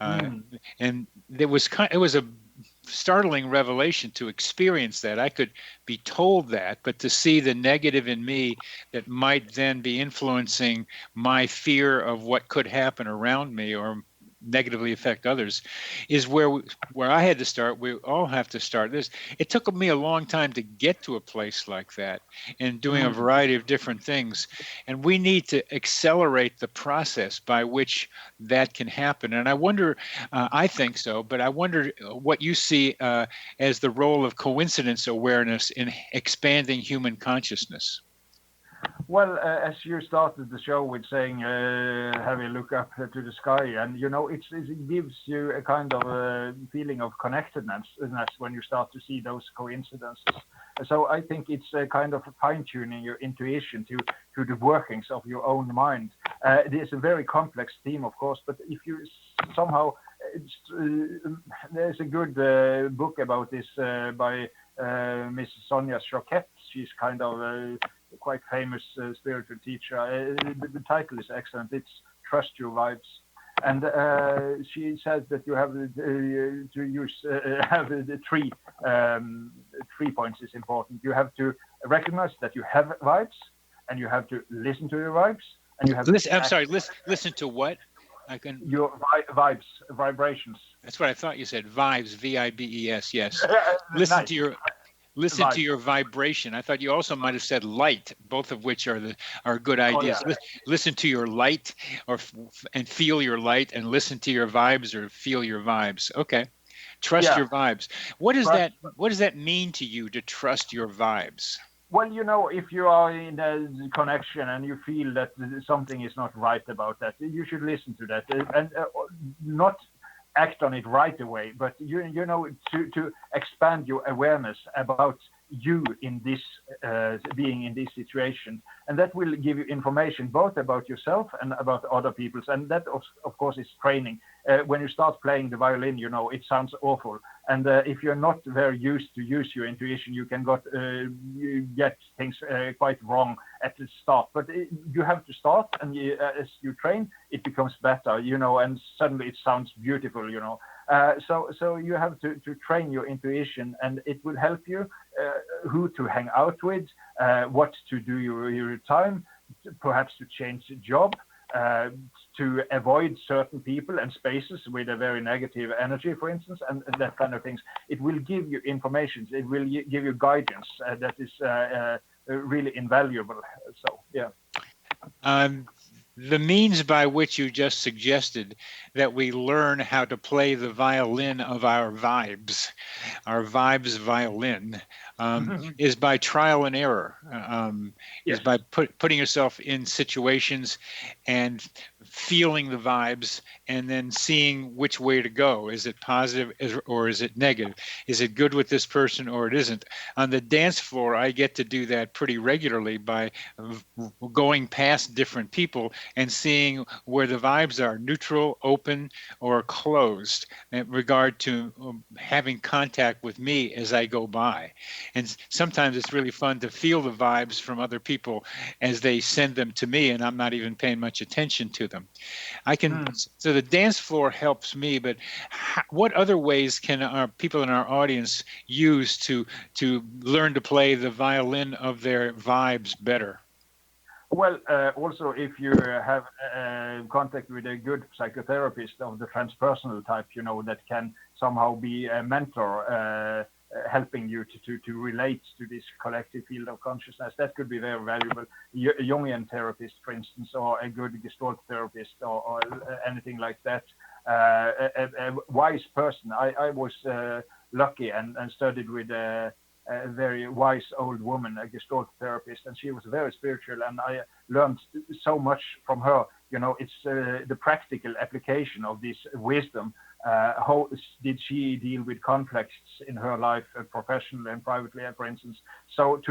E: And it was a startling revelation to experience that. I could be told that, but to see the negative in me that might then be influencing my fear of what could happen around me or negatively affect others is where I had to start. We all have to start this. It took me a long time to get to a place like that and doing a variety of different things. And we need to accelerate the process by which that can happen. And I wonder, I think so, but I wonder what you see as the role of coincidence awareness in expanding human consciousness.
F: Well, as you started the show with saying, have a look up to the sky, and it gives you a kind of feeling of connectedness when you start to see those coincidences. So I think it's a kind of fine-tuning your intuition to the workings of your own mind. It is a very complex theme, of course, but if you somehow, there's a good book about this by Miss Sonia Choquette. She's kind of quite famous spiritual teacher. The title is excellent. It's Trust Your Vibes, and she says that you have to use have the three points is important. You have to recognize that you have vibes, and you have to listen to your vibes, and you have
E: listen.
F: to
E: I'm sorry. Listen to what?
F: Your vibes, vibrations.
E: That's what I thought you said. Vibes, V-I-B-E-S. Yes. Listen
F: Nice.
E: to your. Listen to your vibration. I thought you also might have said light, both of which are good ideas.
F: Oh, yeah.
E: Listen to your light, and feel your light, and listen to your vibes or feel your vibes. Okay, trust your vibes. What does that mean to you to trust your vibes?
F: Well, if you are in a connection and you feel that something is not right about that, you should listen to that and not act on it right away, but to expand your awareness about you in this being in this situation, and that will give you information both about yourself and about other people's, and that of course is training. When you start playing the violin, it sounds awful, and if you're not very used to use your intuition, you can you get things quite wrong at the start, but you have to start, and as you train, it becomes better, and suddenly it sounds beautiful, so you have to train your intuition, and it will help you who to hang out with, what to do your time, perhaps to change the job, to avoid certain people and spaces with a very negative energy, for instance, and that kind of things. It will give you information. It will give you guidance that is really invaluable. So, yeah.
E: The means by which you just suggested that we learn how to play the violin of our vibes violin, is by trial and error, is by putting yourself in situations and feeling the vibes and then seeing which way to go. Is it positive or is it negative? Is it good with this person or it isn't? On the dance floor, I get to do that pretty regularly by going past different people and seeing where the vibes are neutral, open, or closed in regard to having contact with me as I go by. And sometimes it's really fun to feel the vibes from other people as they send them to me, and I'm not even paying much attention to them. I can. So the dance floor helps me, but what other ways can our people in our audience use to learn to play the violin of their vibes better?
F: Well, also if you have contact with a good psychotherapist of the transpersonal type, that can somehow be a mentor, helping you to relate to this collective field of consciousness, that could be very valuable. A Jungian therapist, for instance, or a good Gestalt therapist, or anything like that. A wise person. I was lucky and studied with a very wise old woman, a Gestalt therapist, and she was very spiritual, and I learned so much from her. It's the practical application of this wisdom. How did she deal with conflicts in her life, professionally and privately, for instance? So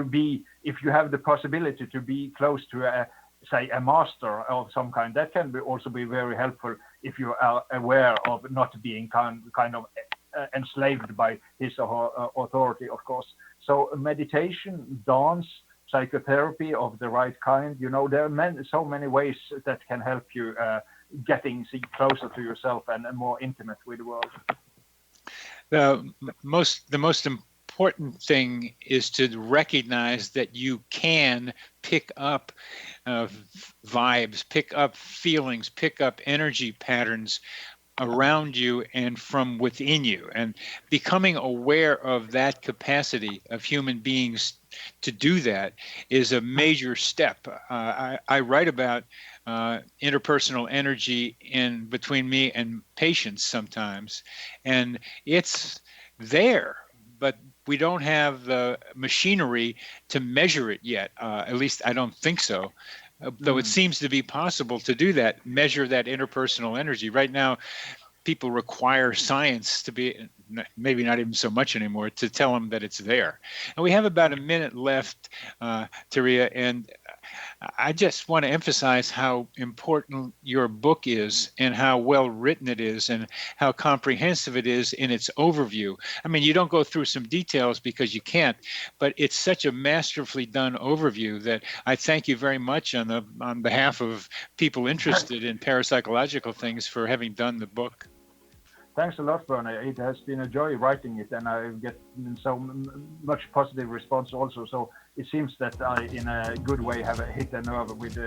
F: if you have the possibility to be close to a master of some kind, that can also be very helpful if you are aware of not being kind of enslaved by his or her authority, of course. So meditation, dance, psychotherapy of the right kind, there are so many ways that can help you getting closer to yourself and more intimate with the world.
E: The most important thing is to recognize that you can pick up vibes, pick up feelings, pick up energy patterns around you and from within you, and becoming aware of that capacity of human beings to do that is a major step. I write about interpersonal energy in between me and patients sometimes, and it's there, but we don't have the machinery to measure it yet. At least I don't think so. Though it seems to be possible to do that, measure that interpersonal energy. Right now, people require science to be, maybe not even so much anymore, to tell them that it's there. And we have about a minute left, Terje, and I just want to emphasize how important your book is and how well written it is and how comprehensive it is in its overview. I mean, you don't go through some details because you can't, but it's such a masterfully done overview that I thank you very much on behalf of people interested in parapsychological things for having done the book.
F: Thanks a lot, Bernie. It has been a joy writing it, and I get so much positive response also. So it seems that I, in a good way, have hit a nerve with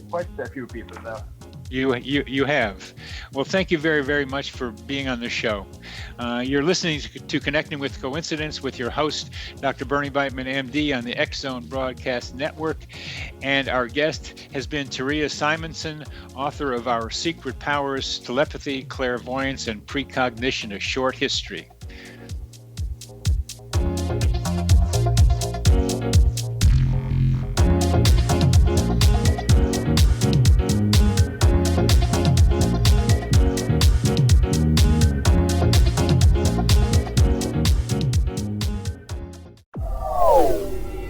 F: quite a few people there.
E: You have. Well, thank you very, very much for being on the show. You're listening to Connecting with Coincidence with your host, Dr. Bernie Beitman, MD, on the X Zone Broadcast Network. And our guest has been Terje Simonsen, author of Our Secret Powers, Telepathy, Clairvoyance, and Precognition, A Short History.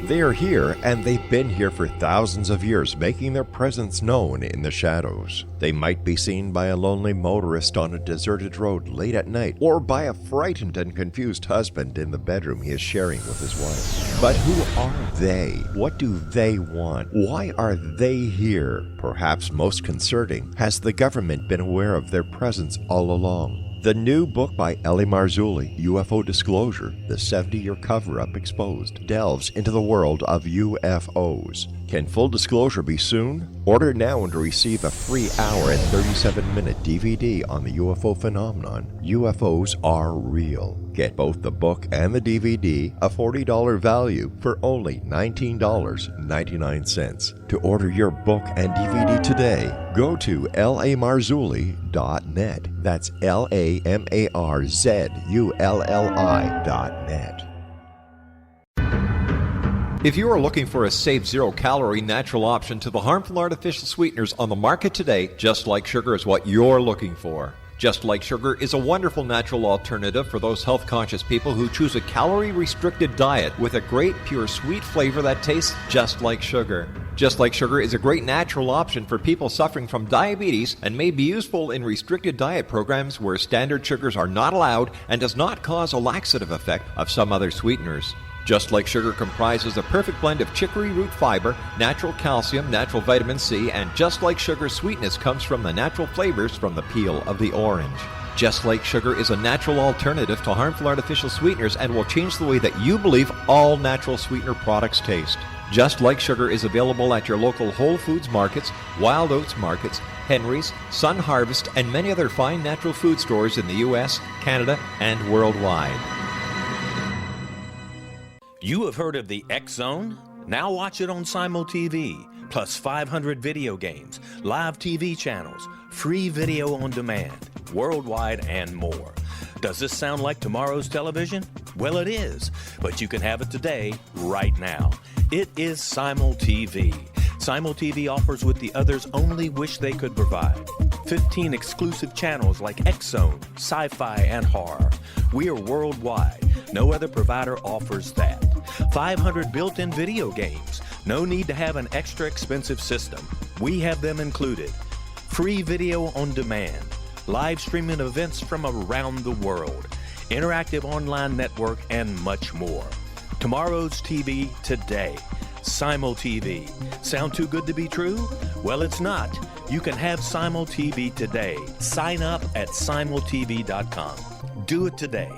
D: They are here, and they've been here for thousands of years, making their presence known in the shadows. They might be seen by a lonely motorist on a deserted road late at night, or by a frightened and confused husband in the bedroom he is sharing with his wife. But who are they? What do they want? Why are they here? Perhaps most concerning, has the government been aware of their presence all along? The new book by Ellie Marzulli, UFO Disclosure, the 70-year cover-up exposed, delves into the world of UFOs. Can full disclosure be soon? Order now and receive a free hour and 37-minute DVD on the UFO phenomenon. UFOs are real. Get both the book and the DVD, a $40 value, for only $19.99. To order your book and DVD today, go to lamarzulli.net. That's LAMARZULLI.net. If you are looking for a safe, zero-calorie natural option to the harmful artificial sweeteners on the market today, Just Like Sugar is what you're looking for. Just Like Sugar is a wonderful natural alternative for those health-conscious people who choose a calorie-restricted diet with a great, pure, sweet flavor that tastes just like sugar. Just Like Sugar is a great natural option for people suffering from diabetes and may be useful in restricted diet programs where standard sugars are not allowed and does not cause a laxative effect of some other sweeteners. Just Like Sugar comprises a perfect blend of chicory root fiber, natural calcium, natural vitamin C, and Just Like Sugar's sweetness comes from the natural flavors from the peel of the orange. Just Like Sugar is a natural alternative to harmful artificial sweeteners and will change the way that you believe all natural sweetener products taste. Just Like Sugar is available at your local Whole Foods markets, Wild Oats markets, Henry's, Sun Harvest, and many other fine natural food stores in the U.S., Canada, and worldwide.
H: You have heard of the X Zone? Now watch it on Simul TV, plus 500 video games, live TV channels, free video on demand, worldwide, and more. Does this sound like tomorrow's television? Well, it is, but you can have it today, right now. It is Simul TV. Simul TV offers what the others only wish they could provide. 15 exclusive channels like X Zone, sci-fi, and horror. We are worldwide. No other provider offers that. 500 built-in video games. No need to have an extra expensive system. We have them included. Free video on demand. Live streaming events from around the world. Interactive online network, and much more. Tomorrow's TV today. Simul TV. Sound too good to be true? Well, it's not. You can have Simul TV today. Sign up at simultv.com. Do it today.